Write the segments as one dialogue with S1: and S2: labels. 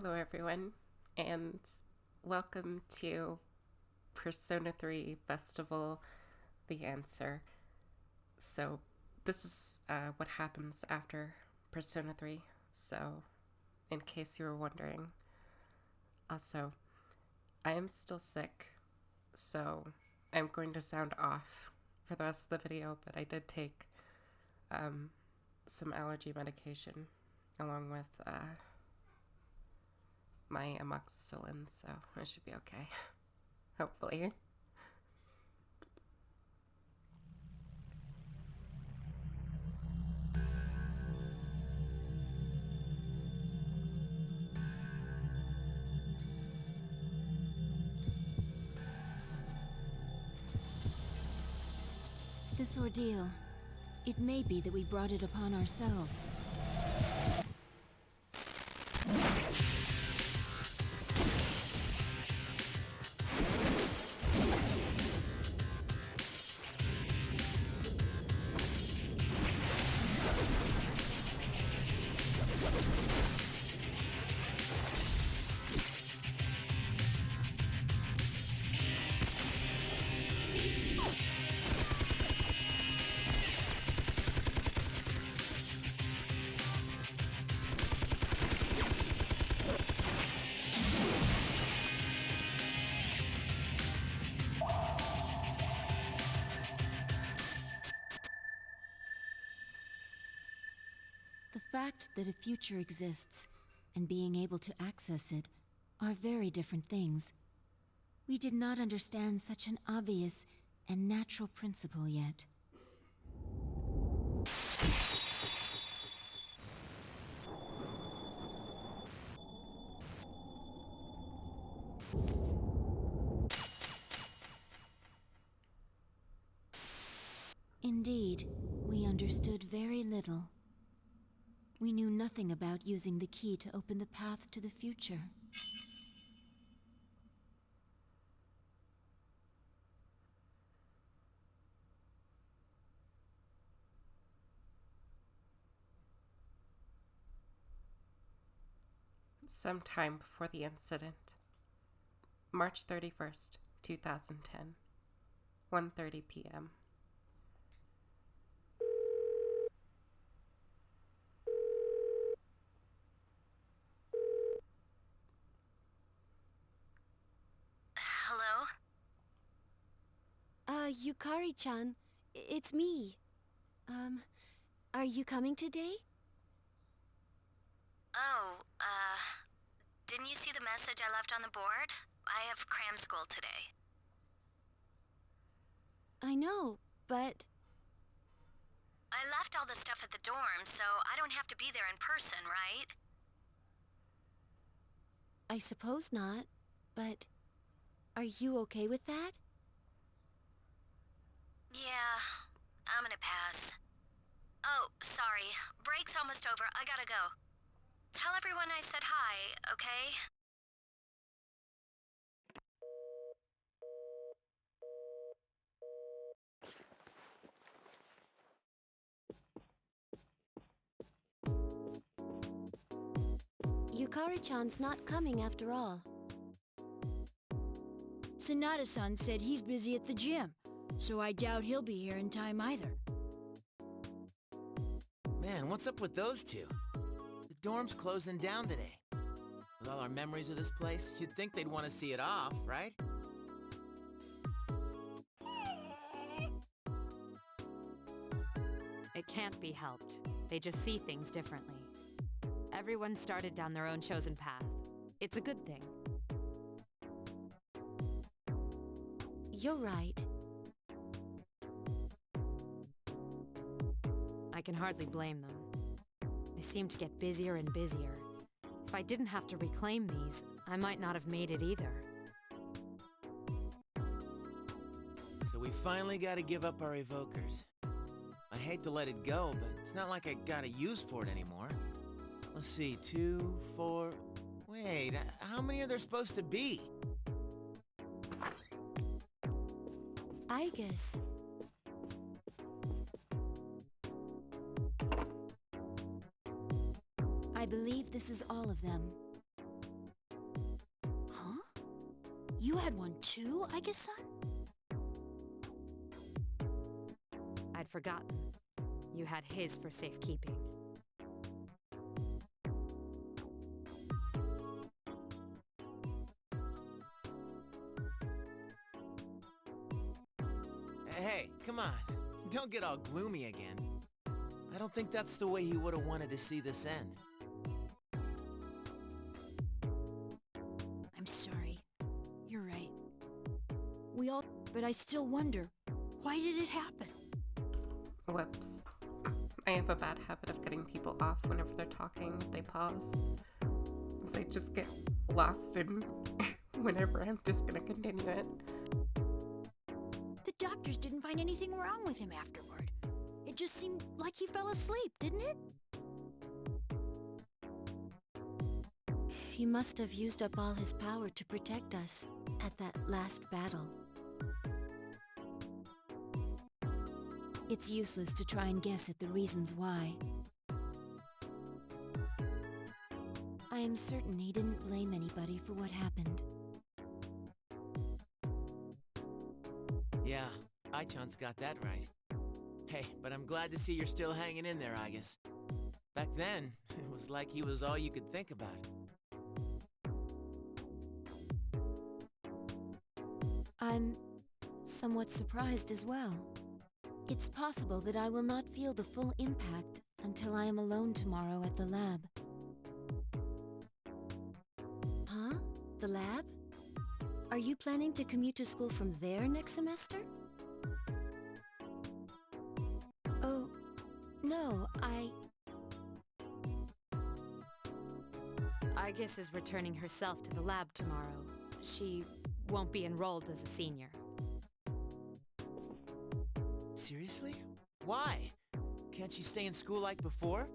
S1: Hello, everyone, and welcome to Persona 3 Festival The Answer. So, this is what happens after Persona 3. So, in case you were wondering, also, I am still sick, so I'm going to sound off for the rest of the video, but I did take some allergy medication along with my amoxicillin, so I should be okay. Hopefully.
S2: This ordeal, it may be that we brought it upon ourselves. The fact that a future exists, and being able to access it, are very different things. We did not understand such an obvious and natural principle yet. Indeed, we understood very little. We knew nothing about using the key to open the path to the future.
S1: Sometime before the incident. March 31st, 2010. 1:30 p.m.
S3: Hello?
S4: Yukari-chan, it's me. Are you coming today?
S3: Oh, didn't you see the message I left on the board? I have cram school today.
S4: I know, but...
S3: I left all the stuff at the dorm, so I don't have to be there in person, right?
S4: I suppose not, but... Are you okay with that?
S3: Yeah, I'm gonna pass. Oh, sorry. Break's almost over. I gotta go. Tell everyone I said hi, okay?
S4: Yukari-chan's not coming after all.
S5: Sonata-san said he's busy at the gym, so I doubt he'll be here in time either.
S6: Man, what's up with those two? The dorm's closing down today. With all our memories of this place, you'd think they'd want to see it off, right?
S7: It can't be helped. They just see things differently. Everyone started down their own chosen path. It's a good thing.
S4: You're right.
S7: I can hardly blame them. They seem to get busier and busier. If I didn't have to reclaim these, I might not have made it either.
S6: So we finally gotta give up our evokers. I hate to let it go, but it's not like I got a use for it anymore. Let's see, 2, 4... Wait, how many are there supposed to be?
S4: I guess.
S2: I believe this is all of them.
S5: You had one too, I guess, son?
S7: I'd forgotten. You had his for safekeeping.
S6: Hey, come on. Don't get all gloomy again. I don't think that's the way he would have wanted to see this end.
S5: I'm sorry. You're right. We all... But I still wonder, why did it happen?
S1: Whoops. I have a bad habit of cutting people off whenever they're talking if they pause. So I just get lost in whenever I'm just gonna continue it.
S5: The doctors didn't find anything wrong with him afterward. It just seemed like he fell asleep, didn't it?
S4: He must have used up all his power to protect us at that last battle.
S2: It's useless to try and guess at the reasons why. I am certain he didn't blame anybody for what happened.
S6: Yeah, Ai-chan's got that right. Hey, but I'm glad to see you're still hanging in there, Agus. Back then, it was like he was all you could think about.
S2: I'm somewhat surprised as well. It's possible that I will not feel the full impact until I am alone tomorrow at the lab.
S4: Huh? The lab? Are you planning to commute to school from there next semester?
S2: Oh, no,
S7: Agus is returning herself to the lab tomorrow. She won't be enrolled as a senior.
S6: Seriously? Why? Can't she stay in school like before?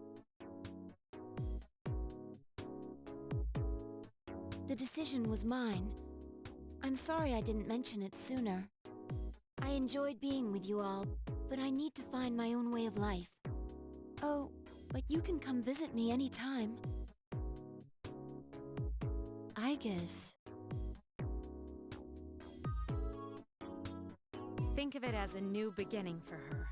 S2: The decision was mine. I'm sorry I didn't mention it sooner. I enjoyed being with you all, but I need to find my own way of life. Oh, but you can come visit me anytime.
S4: I guess.
S7: Think of it as a new beginning for her.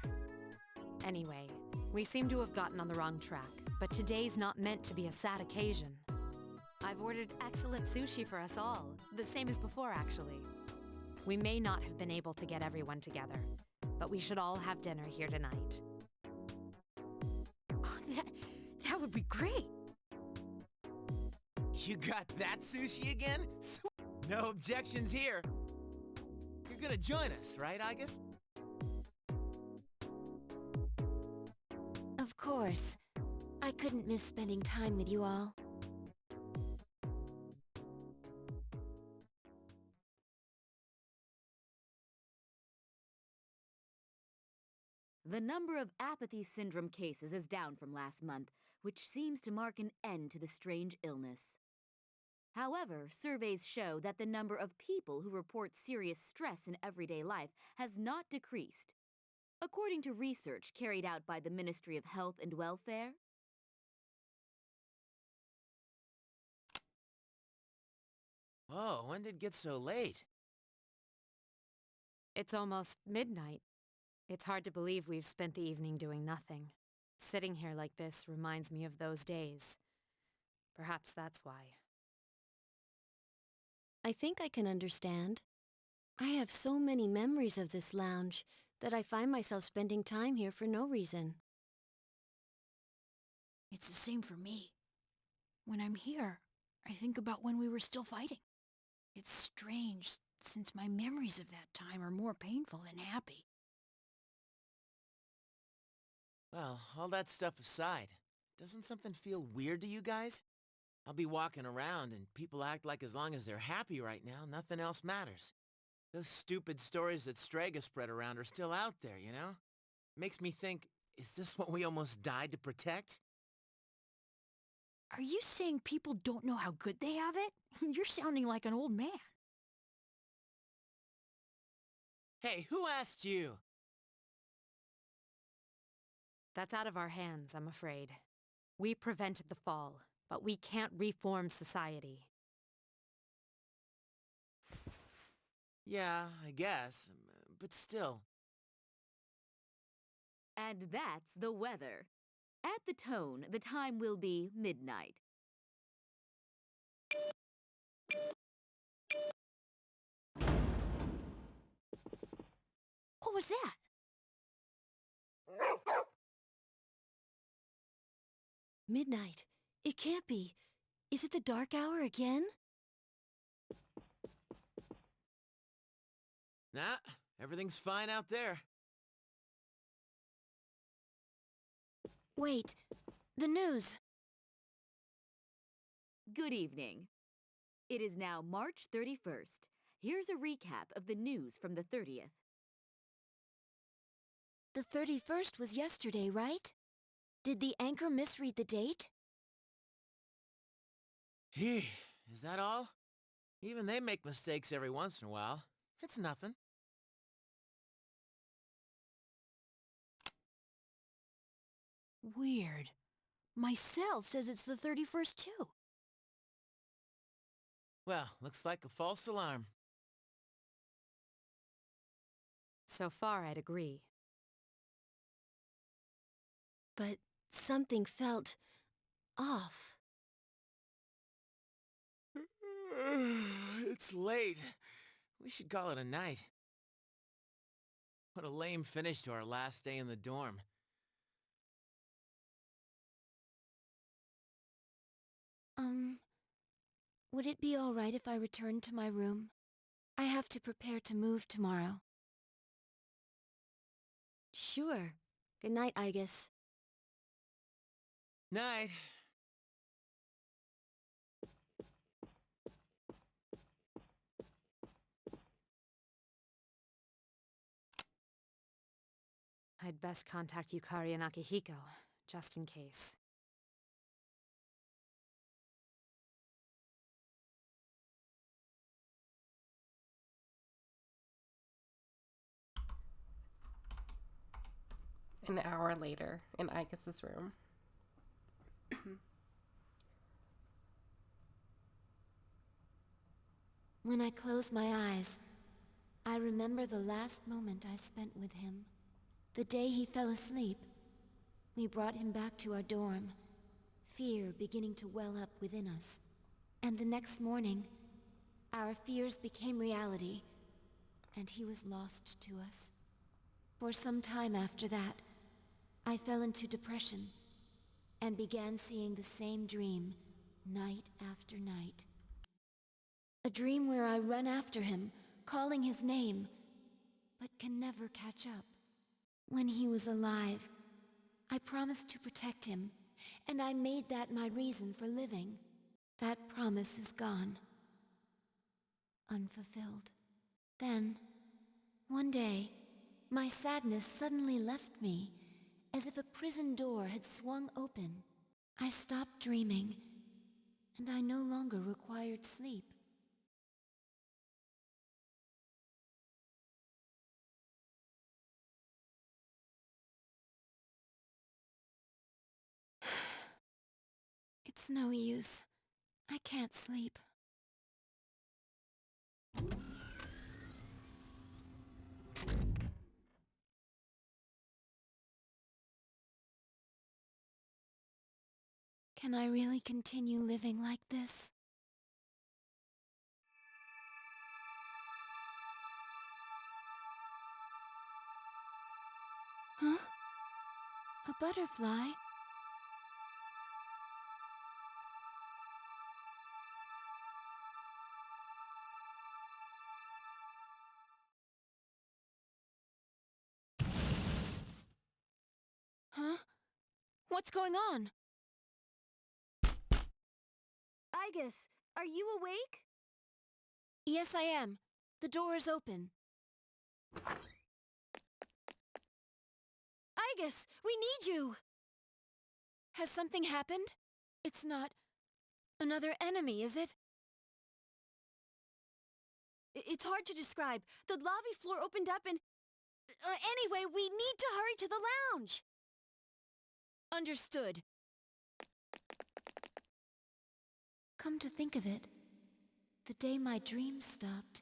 S7: Anyway, we seem to have gotten on the wrong track, but today's not meant to be a sad occasion. I've ordered excellent sushi for us all, the same as before actually. We may not have been able to get everyone together, but we should all have dinner here tonight.
S5: Oh, that would be great.
S6: You got that sushi again? No objections here. You're gonna join us, right, Agus?
S2: Of course. I couldn't miss spending time with you all.
S8: The number of apathy syndrome cases is down from last month, which seems to mark an end to the strange illness. However, surveys show that the number of people who report serious stress in everyday life has not decreased. According to research carried out by the Ministry of Health and Welfare,
S6: Whoa, when did it get so late?
S7: It's almost midnight. It's hard to believe we've spent the evening doing nothing. Sitting here like this reminds me of those days. Perhaps that's why.
S4: I think I can understand. I have so many memories of this lounge that I find myself spending time here for no reason.
S5: It's the same for me. When I'm here, I think about when we were still fighting. It's strange, since my memories of that time are more painful than happy.
S6: Well, all that stuff aside, doesn't something feel weird to you guys? I'll be walking around and people act like as long as they're happy right now, nothing else matters. Those stupid stories that Strega spread around are still out there, you know? Makes me think, is this what we almost died to protect?
S5: Are you saying people don't know how good they have it? You're sounding like an old man.
S6: Hey, who asked you?
S7: That's out of our hands, I'm afraid. We prevented the fall, but we can't reform society.
S6: Yeah, I guess. But still.
S8: And that's the weather. At the tone, the time will be midnight.
S5: What was that?
S4: Midnight. It can't be. Is it the dark hour again?
S6: Nah, everything's fine out there.
S4: Wait. The news.
S8: Good evening. It is now March 31st. Here's a recap of the news from the 30th.
S2: The 31st was yesterday, right? Did the anchor misread the date?
S6: Is that all? Even they make mistakes every once in a while. It's nothing.
S5: Weird. My cell says it's the 31st too.
S6: Well, looks like a false alarm.
S7: So far, I'd agree.
S4: But something felt off.
S6: It's late. We should call it a night. What a lame finish to our last day in the dorm.
S2: Would it be all right if I returned to my room? I have to prepare to move tomorrow.
S4: Sure. Good night, Igus.
S6: Night.
S7: I'd best contact Yukari and Akihiko, just in case.
S1: An hour later, in Igus's room.
S2: When I close my eyes, I remember the last moment I spent with him. The day he fell asleep. We brought him back to our dorm, fear beginning to well up within us. And the next morning, our fears became reality, and he was lost to us. For some time after that, I fell into depression, and began seeing the same dream, night after night. A dream where I run after him, calling his name, but can never catch up. When he was alive, I promised to protect him, and I made that my reason for living. That promise is gone. Unfulfilled. Then, one day, my sadness suddenly left me, as if a prison door had swung open. I stopped dreaming, and I no longer required sleep. It's no use. I can't sleep. Can I really continue living like this? Huh? A butterfly? Huh? What's going on?
S4: Igus, are you awake?
S2: Yes, I am. The door is open.
S4: Igus, we need you!
S2: Has something happened? It's not another enemy, is it?
S4: It's hard to describe. The lobby floor opened up and... anyway, we need to hurry to the lounge!
S2: Understood. Come to think of it, the day my dreams stopped,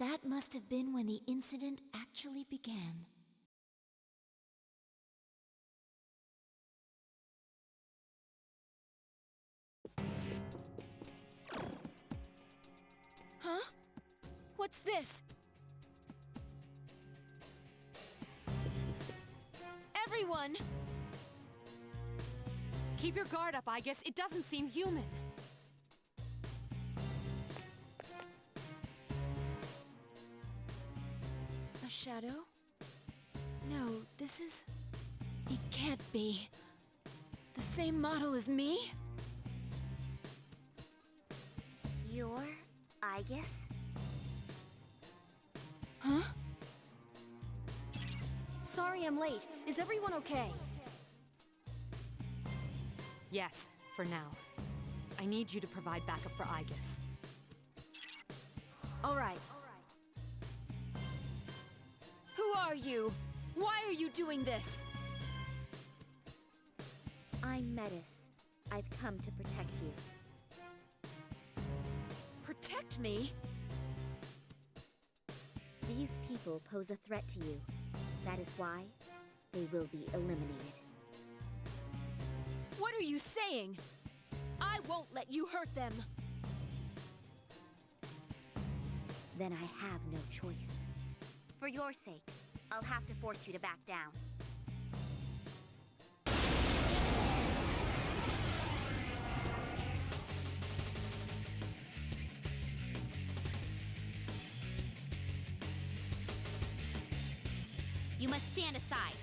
S2: That must have been when the incident actually began.
S5: Huh? What's this? Everyone!
S7: Keep your guard up, I guess. It doesn't seem human.
S2: A shadow? No, this is... It can't be. The same model as me?
S3: You're Aegis?
S2: Huh?
S4: Sorry I'm late. Is everyone okay?
S7: Yes, for now. I need you to provide backup for Aegis.
S4: All right.
S5: Who are you? Why are you doing this?
S3: I'm Metis. I've come to protect you.
S5: Protect me?
S3: These people pose a threat to you. That is why they will be eliminated.
S5: What are you saying? I won't let you hurt them.
S3: Then I have no choice. For your sake, I'll have to force you to back down. You must stand aside.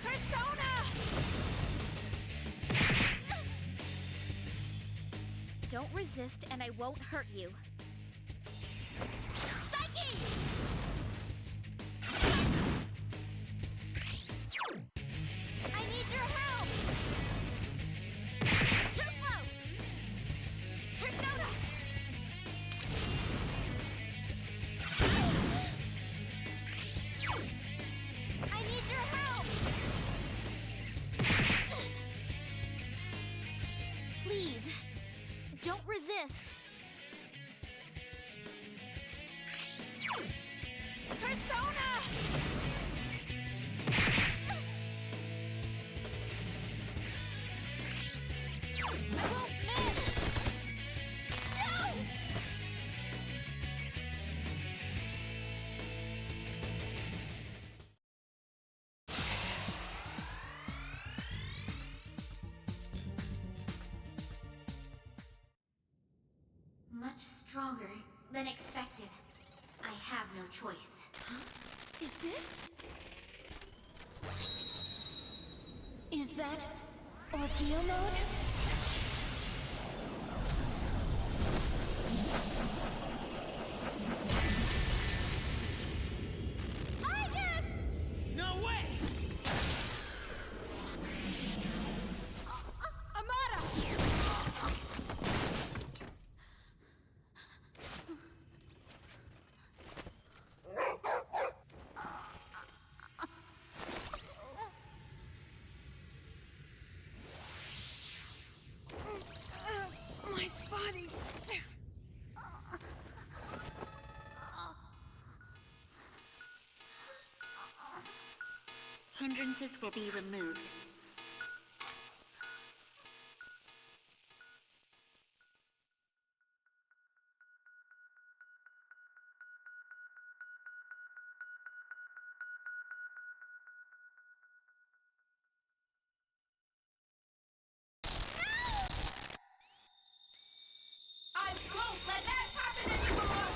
S5: Persona!
S3: Don't resist and I won't hurt you. Psyche! I need your help! Too slow! Persona! I need your help! Please, don't resist.
S5: Persona! I won't miss!
S3: No! Much stronger than expected. I have no choice.
S2: Is this? Is that Ordeal mode?
S6: No way!
S2: My body!
S3: Hindrances will be removed.
S5: I won't let that happen anymore!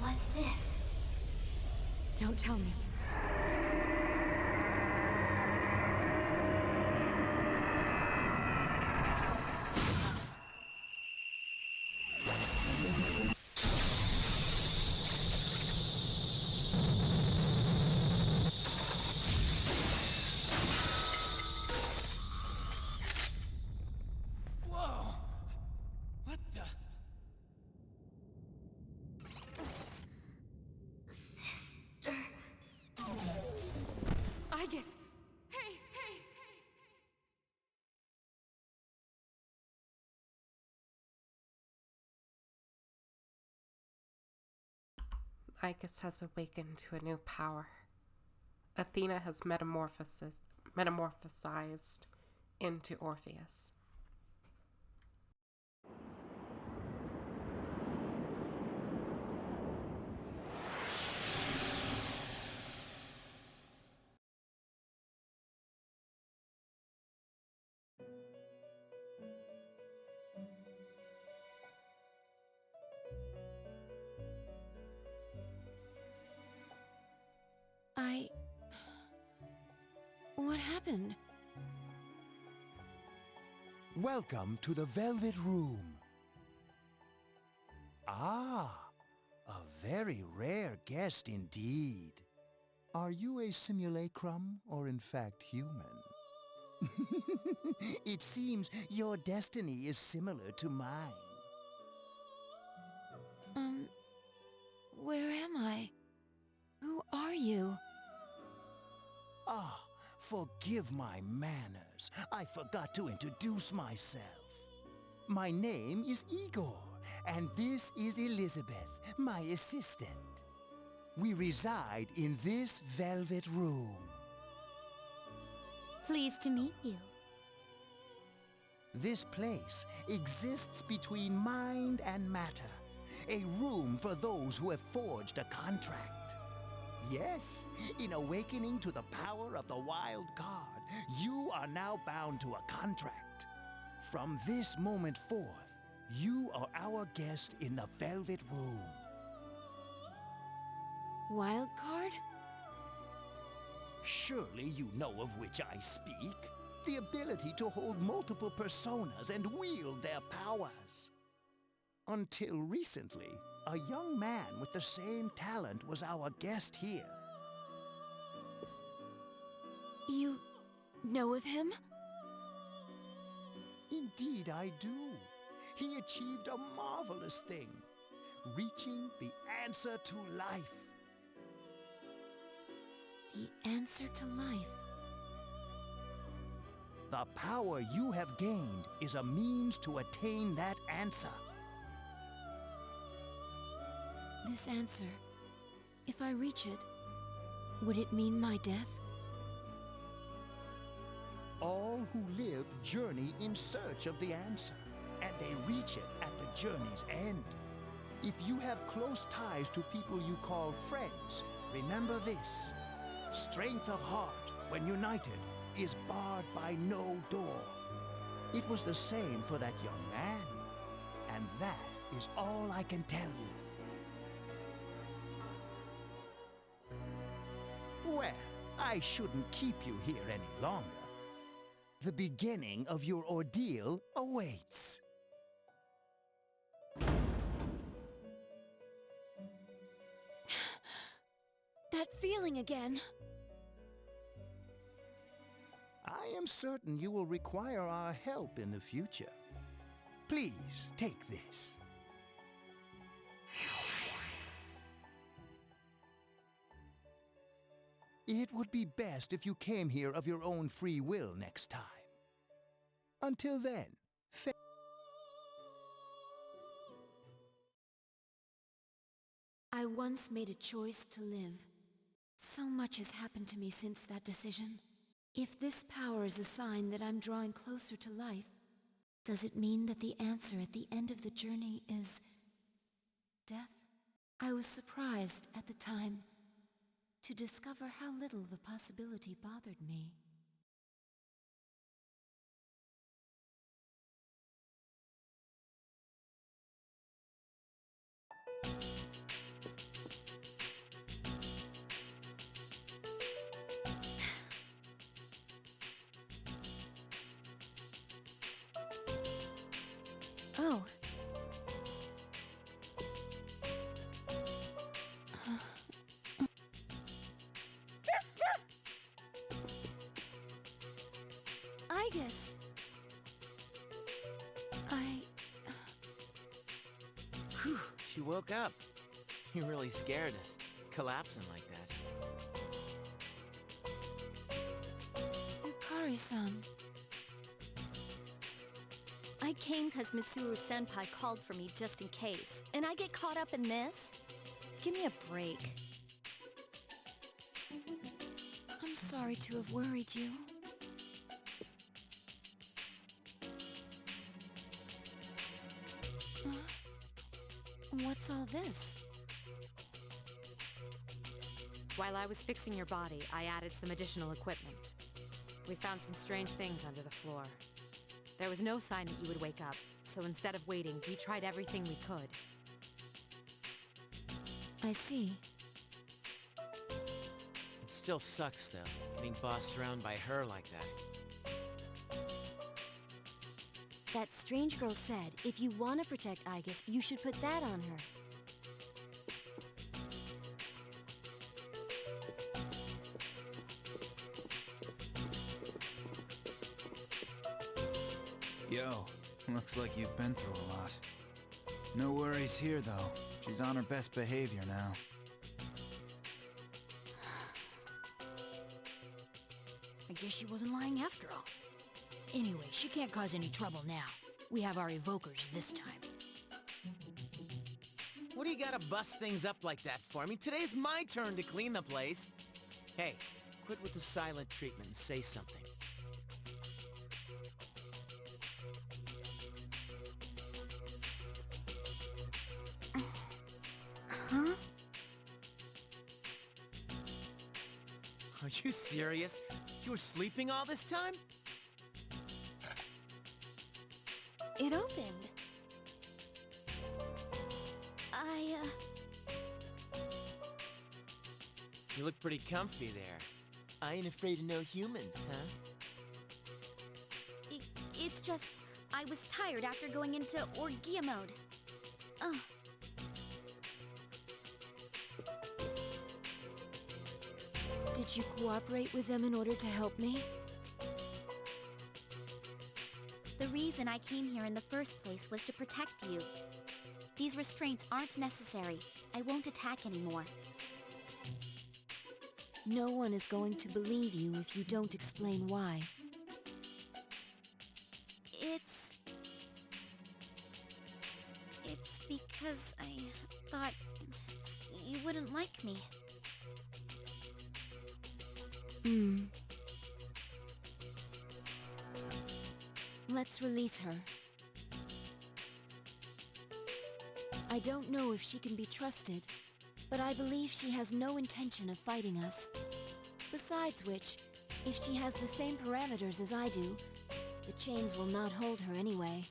S3: What's this?
S7: Don't tell me.
S1: Igus has awakened to a new power. Athena has metamorphosized into Orpheus.
S2: What happened?
S9: Welcome to the Velvet Room. Ah, a very rare guest indeed. Are you a simulacrum or in fact human? It seems your destiny is similar to mine.
S2: Where am I? Who are you?
S9: Ah, forgive my manners. I forgot to introduce myself. My name is Igor, and this is Elizabeth, my assistant. We reside in this velvet room.
S4: Pleased to meet you.
S9: This place exists between mind and matter, a room for those who have forged a contract. Yes, in awakening to the power of the wild card, you are now bound to a contract. From this moment forth, you are our guest in the Velvet Room.
S2: Wild card?
S9: Surely you know of which I speak. The ability to hold multiple personas and wield their powers. Until recently, a young man with the same talent was our guest here.
S2: You know of him?
S9: Indeed I do. He achieved a marvelous thing, reaching the answer to life.
S2: The answer to life.
S9: The power you have gained is a means to attain that answer.
S2: This answer, if I reach it, would it mean my death?
S9: All who live journey in search of the answer, and they reach it at the journey's end. If you have close ties to people you call friends, remember this. Strength of heart, when united, is barred by no door. It was the same for that young man, and that is all I can tell you. Well, I shouldn't keep you here any longer. The beginning of your ordeal awaits.
S2: That feeling again.
S9: I am certain you will require our help in the future. Please, take this. It would be best if you came here of your own free will next time. Until then,
S2: I once made a choice to live. So much has happened to me since that decision. If this power is a sign that I'm drawing closer to life, does it mean that the answer at the end of the journey is death? I was surprised at the time to discover how little the possibility bothered me.
S5: Oh. Igus.
S6: Whew, she woke up. You really scared us, collapsing like that.
S2: Yukari-san.
S3: I came because Mitsuru-senpai called for me just in case, and I get caught up in this?
S5: give me a break.
S2: I'm sorry to have worried you. What's all this?
S7: While I was fixing your body, I added some additional equipment. We found some strange things under the floor. There was no sign that you would wake up, so instead of waiting, we tried everything we could.
S2: I see.
S6: It still sucks, though, getting bossed around by her like that.
S4: That strange girl said if you want to protect Aegis, you should put that on her.
S10: Yo, looks like you've been through a lot. No worries here, though. She's on her best behavior now.
S5: I guess she wasn't lying after all. Anyway, she can't cause any trouble now. We have our evokers this time.
S6: What do you gotta bust things up like that for? I mean, today's my turn to clean the place. Hey, quit with the silent treatment and say something.
S2: Huh?
S6: Are you serious? You were sleeping all this time?
S2: It opened.
S6: You look pretty comfy there. I ain't afraid of no humans, huh?
S3: It's just, I was tired after going into Orgia mode.
S2: Did you cooperate with them in order to help me?
S3: The reason I came here in the first place was to protect you. These restraints aren't necessary. I won't attack anymore.
S2: No one is going to believe you if you don't explain why.
S3: It's because I thought you wouldn't like me.
S2: Let's release her. I don't know if she can be trusted, but I believe she has no intention of fighting us. Besides which, if she has the same parameters as I do, the chains will not hold her anyway.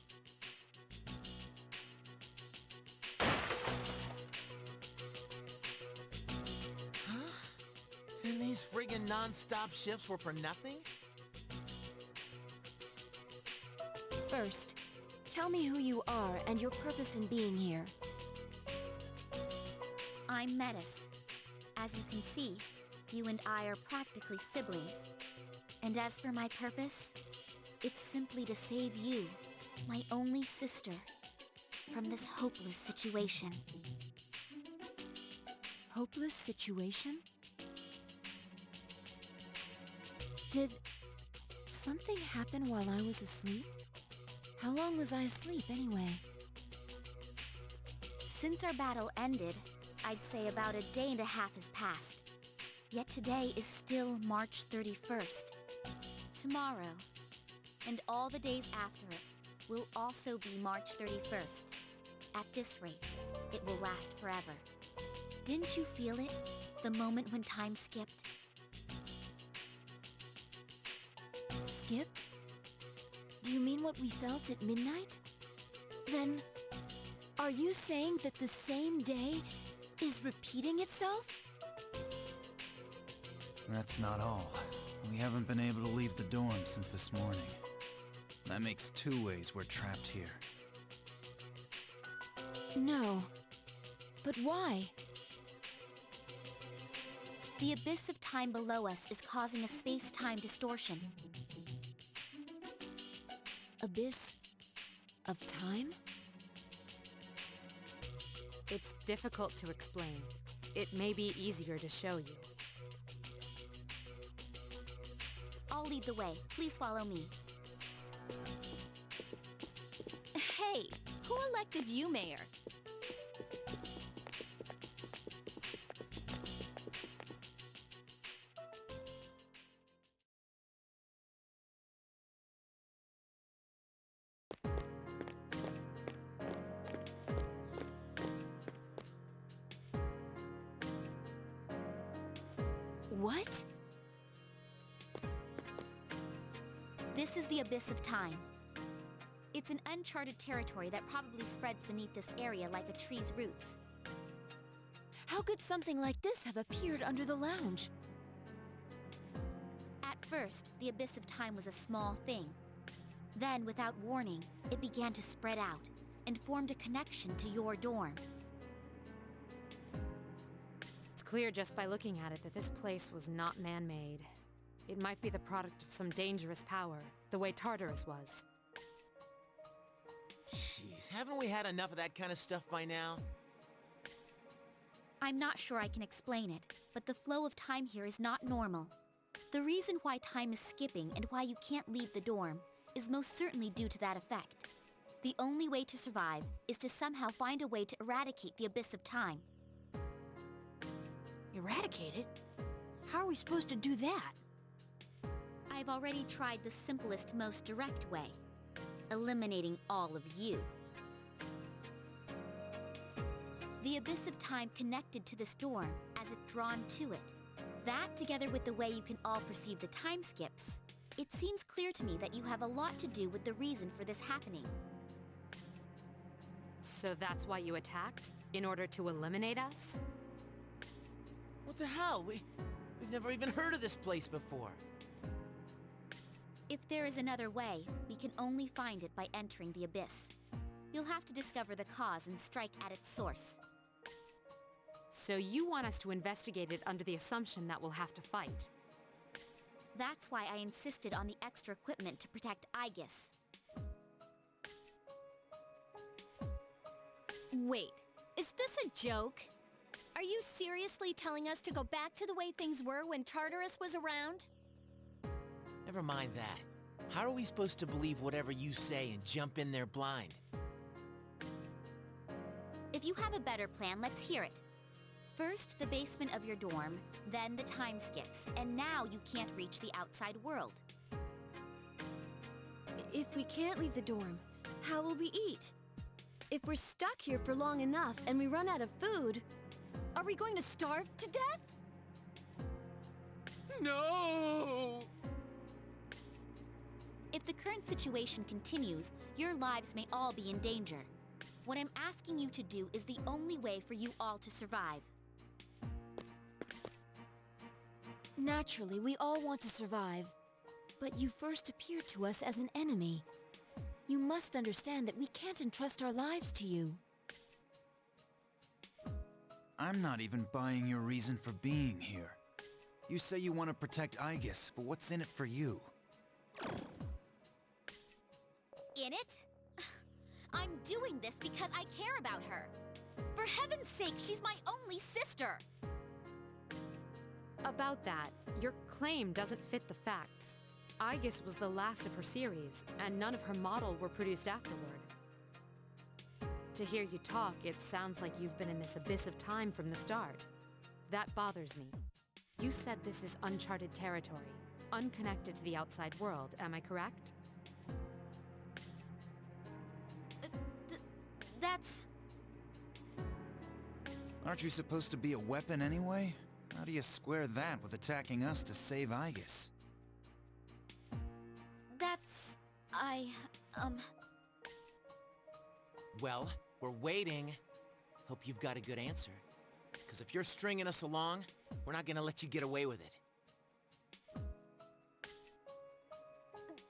S6: Huh? Then these friggin' non-stop shifts were for nothing?
S2: First, tell me who you are and your purpose in being here.
S3: I'm Metis. As you can see, you and I are practically siblings. And as for my purpose, it's simply to save you, my only sister, from this hopeless situation.
S2: Hopeless situation? Did something happen while I was asleep? How long was I asleep anyway?
S3: Since our battle ended, I'd say about a day and a half has passed. Yet today is still March 31st. Tomorrow, and all the days after it, will also be March 31st. At this rate, it will last forever. Didn't you feel it? The moment when time skipped?
S2: Skipped? Do you mean what we felt at midnight? Then, are you saying that the same day is repeating itself?
S10: That's not all. We haven't been able to leave the dorm since this morning. That makes 2 ways we're trapped here.
S2: No. But why?
S3: The abyss of time below us is causing a space-time distortion.
S2: Abyss of time?
S7: It's difficult to explain. It may be easier to show you.
S3: I'll lead the way. Please follow me. Hey, who elected you mayor?
S2: What?
S3: This is the Abyss of Time. It's an uncharted territory that probably spreads beneath this area like a tree's roots.
S2: How could something like this have appeared under the lounge?
S3: At first, the Abyss of Time was a small thing. Then, without warning, it began to spread out and formed a connection to your dorm.
S7: It's clear just by looking at it that this place was not man-made. It might be the product of some dangerous power, the way Tartarus was.
S6: Jeez, haven't we had enough of that kind of stuff by now?
S3: I'm not sure I can explain it, but the flow of time here is not normal. The reason why time is skipping and why you can't leave the dorm is most certainly due to that effect. The only way to survive is to somehow find a way to eradicate the Abyss of Time.
S5: Eradicate it? How are we supposed to do that?
S3: I've already tried the simplest, most direct way. Eliminating all of you. The Abyss of Time connected to this dorm, as if drawn to it. That, together with the way you can all perceive the time skips, it seems clear to me that you have a lot to do with the reason for this happening.
S7: So that's why you attacked? In order to eliminate us?
S6: What the hell? We've never even heard of this place before.
S3: If there is another way, we can only find it by entering the Abyss. You'll have to discover the cause and strike at its source.
S7: So you want us to investigate it under the assumption that we'll have to fight?
S3: That's why I insisted on the extra equipment to protect Aegis.
S11: Wait, is this a joke? Are you seriously telling us to go back to the way things were when Tartarus was around?
S6: Never mind that. How are we supposed to believe whatever you say and jump in there blind?
S3: If you have a better plan, let's hear it. First, the basement of your dorm, then the time skips, and now you can't reach the outside world.
S4: If we can't leave the dorm, how will we eat? If we're stuck here for long enough and we run out of food, are we going to starve to death?
S6: No!
S3: If the current situation continues, your lives may all be in danger. What I'm asking you to do is the only way for you all to survive.
S2: Naturally, we all want to survive. But you first appeared to us as an enemy. You must understand that we can't entrust our lives to you.
S10: I'm not even buying your reason for being here. You say you want to protect Aegis, but what's in it for you?
S3: In it? I'm doing this because I care about her. For heaven's sake, she's my only sister!
S7: About that, your claim doesn't fit the facts. Aegis was the last of her series, and none of her model were produced afterward. To hear you talk, it sounds like you've been in this abyss of time from the start. That bothers me. You said this is uncharted territory, unconnected to the outside world, am I correct?
S3: That's...
S10: Aren't you supposed to be a weapon anyway? How do you square that with attacking us to save Aegis?
S3: That's...
S6: Well, we're waiting. Hope you've got a good answer. Because if you're stringing us along, we're not gonna let you get away with it.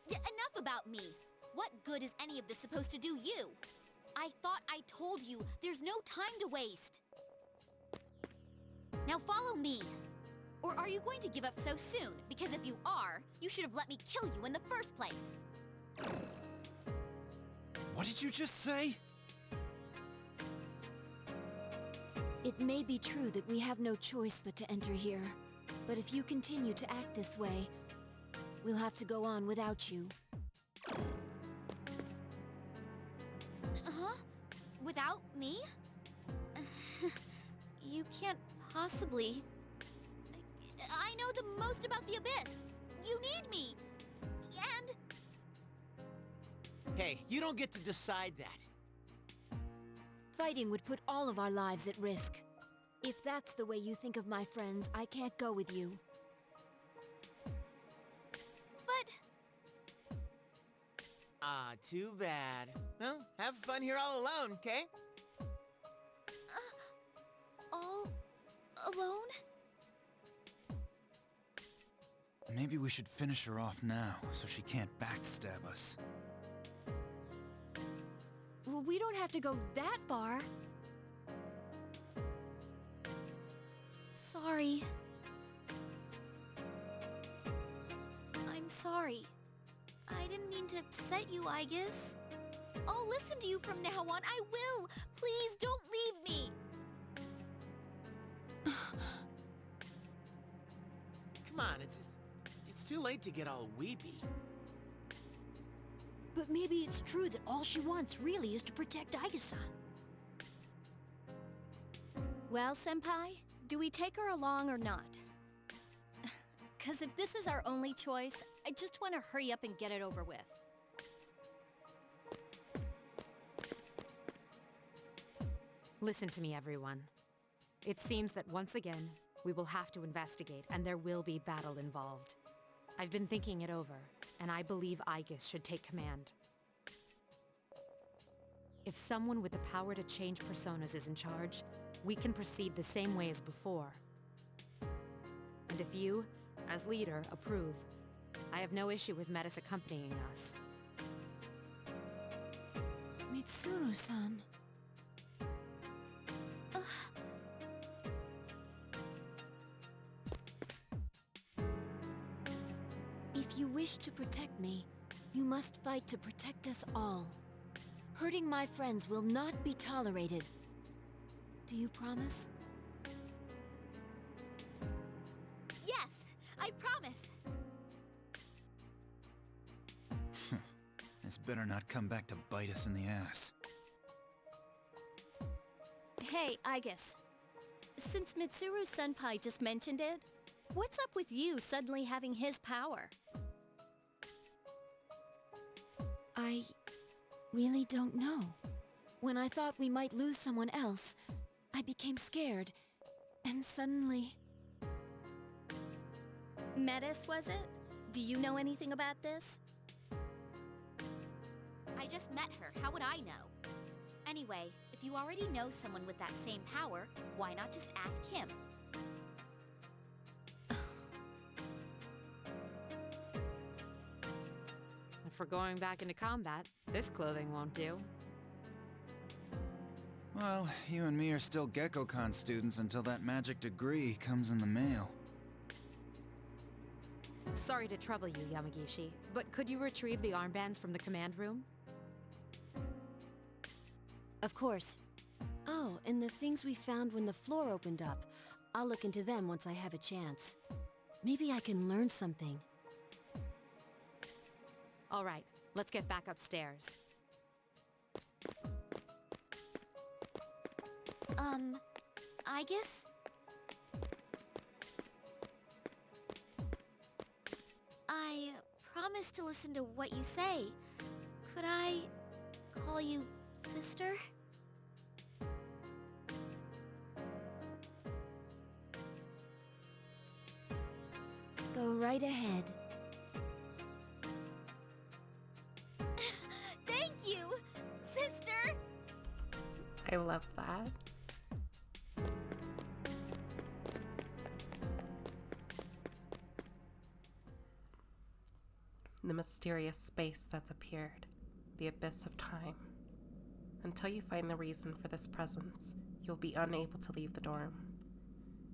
S3: Enough about me! What good is any of this supposed to do you? I thought I told you, there's no time to waste! Now follow me! Or are you going to give up so soon? Because if you are, you should have let me kill you in the first place!
S10: What did you just say?
S2: It may be true that we have no choice but to enter here. But if you continue to act this way, we'll have to go on without you.
S3: Huh? Without me? You can't possibly... I know the most about the Abyss! You need me! And...
S6: Hey, you don't get to decide that.
S2: Fighting would put all of our lives at risk. If that's the way you think of my friends, I can't go with you.
S6: Ah, too bad. Well, have fun here all alone, okay?
S3: All alone?
S10: Maybe we should finish her off now, so she can't backstab us.
S4: Well, we don't have to go that far.
S3: Sorry. I'm sorry. I didn't mean to upset you, I guess. I'll listen to you from now on. I will! Please don't leave me!
S6: Come on, it's too late to get all weepy.
S5: But maybe it's true that all she wants really is to protect Aiga-san.
S11: Well, Senpai, do we take her along or not? 'Cause if this is our only choice, I just want to hurry up and get it over with.
S7: Listen to me, everyone. It seems that once again, we will have to investigate, and there will be battle involved. I've been thinking it over, and I believe Aigis should take command. If someone with the power to change personas is in charge, we can proceed the same way as before. And if you, as leader, approve, I have no issue with Metis accompanying us.
S2: Mitsuru-san. If you wish to protect me, you must fight to protect us all. Hurting my friends will not be tolerated. Do you promise?
S3: Yes! I promise!
S10: This better not come back to bite us in the ass.
S11: Hey, Aigis. Since Mitsuru Senpai just mentioned it, what's up with you suddenly having his power?
S2: I really don't know. When I thought we might lose someone else, I became scared, and suddenly...
S11: Metis, was it? Do you know anything about this?
S3: I just met her. How would I know? Anyway, if you already know someone with that same power, why not just ask him?
S7: If we're going back into combat, this clothing won't do.
S10: Well, you and me are still GeckoCon students until that magic degree comes in the mail.
S7: Sorry to trouble you, Yamagishi, but could you retrieve the armbands from the command room?
S4: Of course. Oh, and the things we found when the floor opened up. I'll look into them once I have a chance. Maybe I can learn something.
S7: All right, let's get back upstairs.
S3: I guess... I promise to listen to what you say. Could I call you sister?
S4: Go right ahead.
S3: Thank you, sister!
S1: I love that. The mysterious space that's appeared, the abyss of time. Until you find the reason for this presence, you'll be unable to leave the dorm.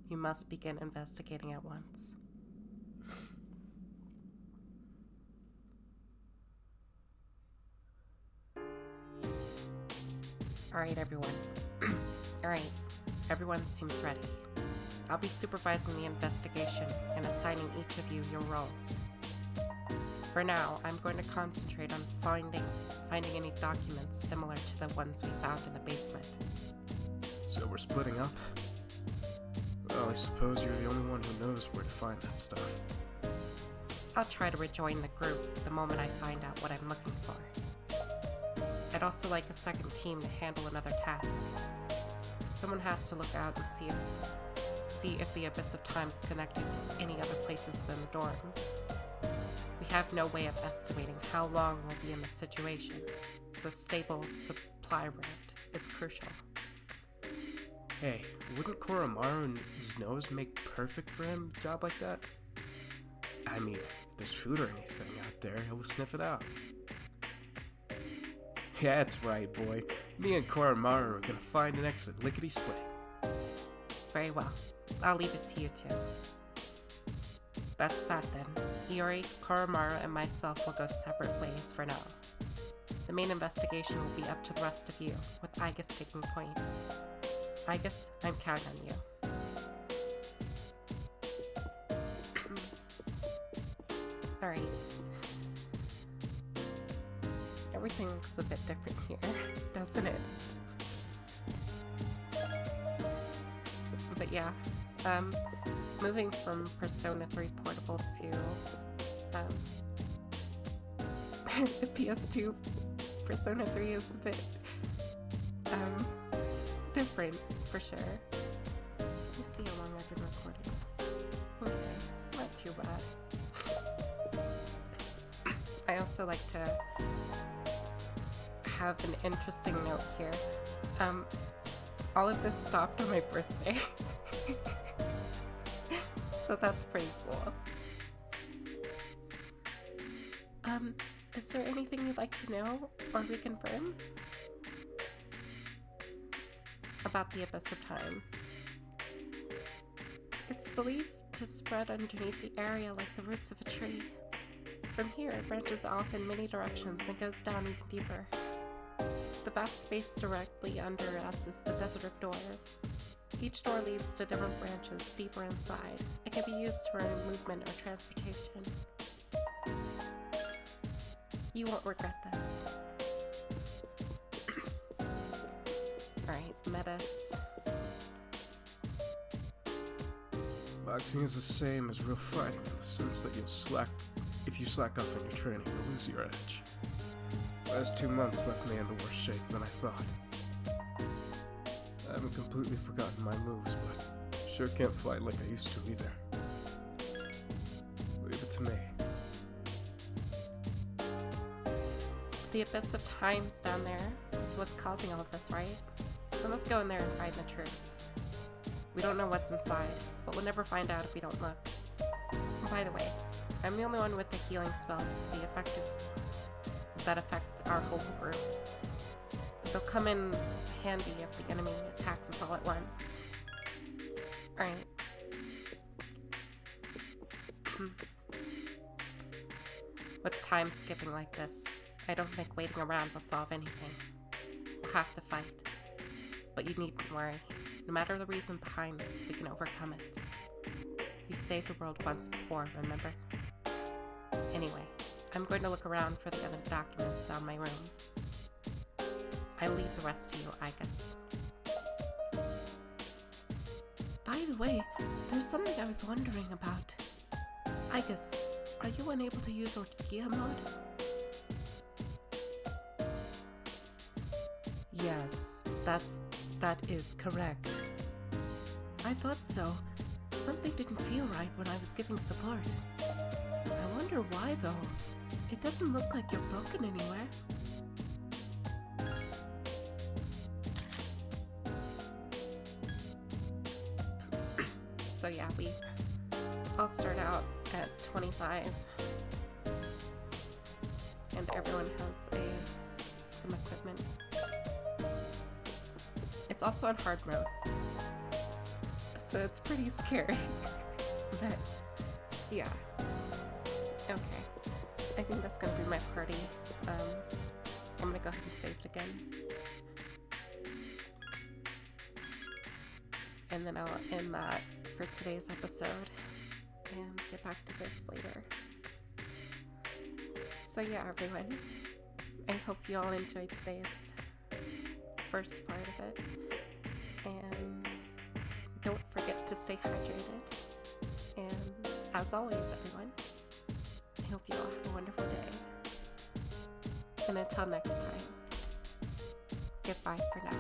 S1: You must begin investigating at once. Alright, everyone. Alright, everyone seems ready. I'll be supervising the investigation and assigning each of you your roles. For now, I'm going to concentrate on finding any documents similar to the ones we found in the basement.
S12: So we're splitting up? Well, I suppose you're the only one who knows where to find that stuff.
S1: I'll try to rejoin the group the moment I find out what I'm looking for. I'd also like a second team to handle another task. Someone has to look out and see if the Abyss of Time is connected to any other places than the dorm. We have no way of estimating how long we'll be in this situation, so stable supply route is crucial.
S12: Hey, wouldn't Koromaru's nose make perfect for him a job like that? I mean, if there's food or anything out there, he'll sniff it out. Yeah, that's right, boy. Me and Koromaru are gonna find an exit lickety-split.
S1: Very well. I'll leave it to you two. That's that then. Iori, Koromaru, and myself will go separate ways for now. The main investigation will be up to the rest of you, with Igus taking point. Igus, I'm counting on you. Alright. Everything looks a bit different here, doesn't it? But yeah, moving from Persona 3 Portable to the PS2 Persona 3 is a bit different for sure. Let me see how long I've been recording. Okay, not too bad. I also like to have an interesting note here. All of this stopped on my birthday. So that's pretty cool. Is there anything you'd like to know or reconfirm about the Abyss of Time? It's believed to spread underneath the area like the roots of a tree. From here, it branches off in many directions and goes down even deeper. The vast space directly under us is the Desert of Doors. Each door leads to different branches deeper inside. It can be used for movement or transportation. You won't regret this. Alright, Metis.
S12: Boxing is the same as real fighting in the sense that if you slack off in your training, you'll lose your edge. Last 2 months left me in the worse shape than I thought. I haven't completely forgotten my moves, but sure can't fight like I used to either. Leave it to me.
S1: The Abyss of Time's down there is what's causing all of this, right? So let's go in there and find the truth. We don't know what's inside, but we'll never find out if we don't look. And by the way, I'm the only one with the healing spells that affect our whole group. They'll come in handy if the enemy attacks us all at once. Alright. With time skipping like this, I don't think waiting around will solve anything. We'll have to fight. But you needn't worry. No matter the reason behind this, we can overcome it. You saved the world once before, remember? Anyway, I'm going to look around for the other documents down my room. I leave the rest to you, Igus. By the way, there's something I was wondering about. Igus, are you unable to use Orthigia mode? Yes, that is correct. I thought so. Something didn't feel right when I was giving support. I wonder why though. It doesn't look like you're broken anywhere. So yeah, we all start out at 25. And everyone has some equipment. It's also on hard mode. So it's pretty scary. But yeah. Okay. I think that's gonna be my party. I'm gonna go ahead and save it again. And then I'll end that for today's episode and get back to this later. So yeah, everyone. I hope you all enjoyed today's first part of it. And don't forget to stay hydrated. And as always, everyone, I hope you all have a wonderful day. And until next time, goodbye for now.